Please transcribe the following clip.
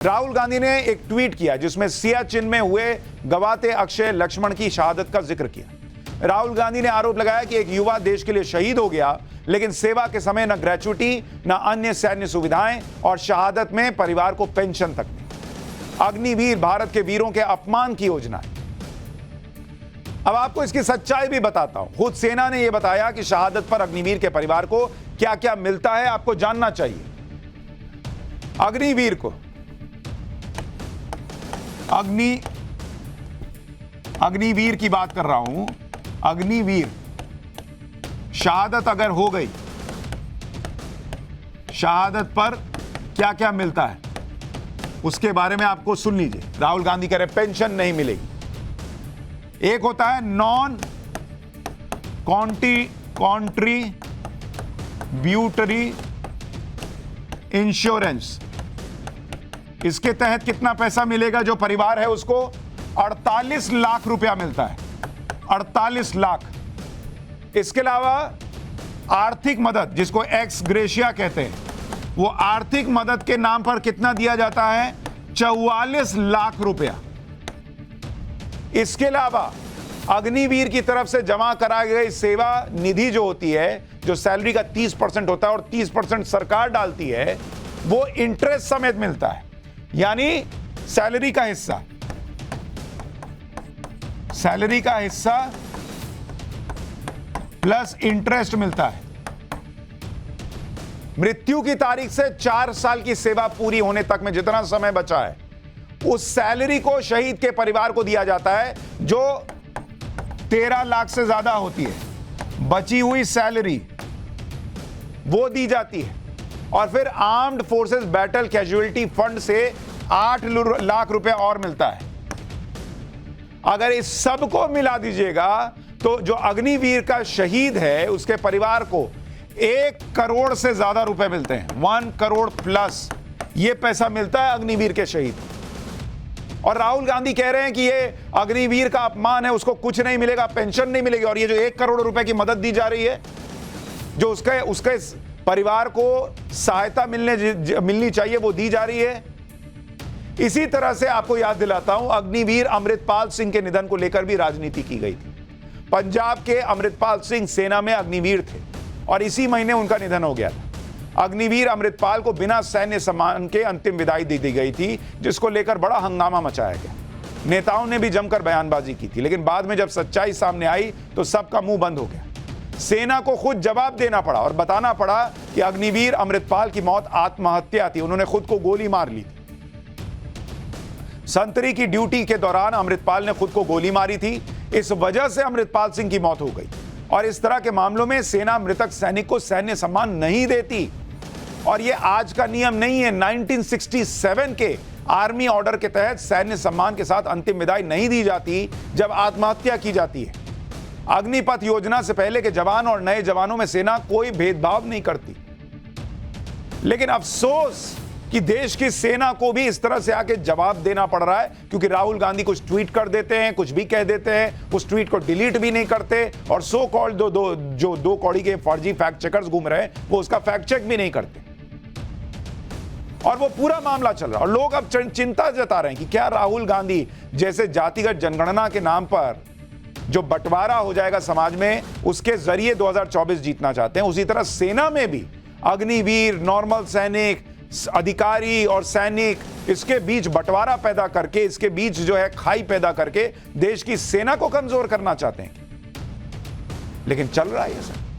राहुल गांधी ने एक ट्वीट किया जिसमें सियाचिन में हुए गवाते अक्षय लक्ष्मण की शहादत का जिक्र किया। राहुल गांधी ने आरोप लगाया कि एक युवा देश के लिए शहीद हो गया, लेकिन सेवा के समय न ग्रेच्युटी, न अन्य सैन्य सुविधाएं और शहादत में परिवार को पेंशन तक नहीं। अग्निवीर भारत के वीरों के अपमान की योजना है। अब आपको इसकी सच्चाई भी बताता हूं। खुद सेना ने यह बताया कि शहादत पर अग्निवीर के परिवार को क्या क्या मिलता है, आपको जानना चाहिए। अग्निवीर को अग्निवीर की बात कर रहा हूं। अग्निवीर शहादत अगर हो गई, शहादत पर क्या क्या मिलता है उसके बारे में आपको सुन लीजिए। राहुल गांधी कह रहे पेंशन नहीं मिलेगी। एक होता है नॉन कॉन्ट्रीब्यूटरी इंश्योरेंस। इसके तहत कितना पैसा मिलेगा? जो परिवार है उसको 48 लाख रुपया मिलता है। 48 लाख। इसके अलावा आर्थिक मदद, जिसको एक्स ग्रेशिया कहते हैं, वो आर्थिक मदद के नाम पर कितना दिया जाता है? 44 लाख रुपया। इसके अलावा अग्निवीर की तरफ से जमा कराई गई सेवा निधि जो होती है, जो सैलरी का 30% होता है और 30% सरकार डालती है, वो इंटरेस्ट समेत मिलता है। यानी सैलरी का हिस्सा प्लस इंटरेस्ट मिलता है। मृत्यु की तारीख से 4 साल की सेवा पूरी होने तक में जितना समय बचा है, उस सैलरी को शहीद के परिवार को दिया जाता है, जो 13 लाख से ज्यादा होती है। बची हुई सैलरी वो दी जाती है। और फिर armed forces battle casualty fund से 8 लाख रुपए और मिलता है। अगर इस सब को मिला दीजिएगा तो जो अग्निवीर का शहीद है उसके परिवार को 1 करोड़ से ज्यादा रुपए मिलते हैं। 1 करोड़ प्लस ये पैसा मिलता है अग्निवीर के शहीद। और राहुल गांधी कह रहे हैं कि ये अग्निवीर का अपमान है, उसको कुछ नहीं मिलेगा, पेंशन नहीं मिलेगी। और ये जो 1 करोड़ रुपए की मदद दी जा रही है, जो उसके परिवार को सहायता मिलनी चाहिए, वो दी जा रही है। इसी तरह से आपको याद दिलाता हूं, अग्निवीर अमृतपाल सिंह के निधन को लेकर भी राजनीति की गई थी। पंजाब के अमृतपाल सिंह सेना में अग्निवीर थे और इसी महीने उनका निधन हो गया था। अग्निवीर अमृतपाल को बिना सैन्य सम्मान के अंतिम विदाई दे दी गई थी, जिसको लेकर बड़ा हंगामा मचाया गया। नेताओं ने भी जमकर बयानबाजी की थी, लेकिन बाद में जब सच्चाई सामने आई तो सबका मुंह बंद हो गया। सेना को खुद जवाब देना पड़ा और बताना पड़ा कि अग्निवीर अमृतपाल की मौत आत्महत्या थी। उन्होंने खुद को गोली मार ली थी। संतरी की ड्यूटी के दौरान अमृतपाल ने खुद को गोली मारी थी। इस वजह से अमृतपाल सिंह की मौत हो गई। और इस तरह के मामलों में सेना मृतक सैनिक को सैन्य सम्मान नहीं देती। और यह आज का नियम नहीं है। 1967 के आर्मी ऑर्डर के तहत सैन्य सम्मान के साथ अंतिम विदाई नहीं दी जाती जब आत्महत्या की जाती है। अग्निपथ योजना से पहले के जवान और नए जवानों में सेना कोई भेदभाव नहीं करती। लेकिन अफसोस कि देश की सेना को भी इस तरह से आके जवाब देना पड़ रहा है, क्योंकि राहुल गांधी कुछ ट्वीट कर देते हैं, कुछ भी कह देते हैं, उस ट्वीट को डिलीट भी नहीं करते, और सो कॉल्ड दो कौड़ी के फर्जी फैक्ट चेकर्स घूम रहे हैं, वो उसका फैक्ट चेक भी नहीं करते। और वो पूरा मामला चल रहा है। और लोग अब चिंता जता रहे हैं कि क्या राहुल गांधी जैसे जातिगत जनगणना के नाम पर जो बंटवारा हो जाएगा समाज में, उसके जरिए 2024 जीतना चाहते हैं। उसी तरह सेना में भी अग्निवीर, नॉर्मल सैनिक, अधिकारी और सैनिक, इसके बीच बंटवारा पैदा करके, इसके बीच जो है खाई पैदा करके देश की सेना को कमजोर करना चाहते हैं। लेकिन चल रहा है ये सब।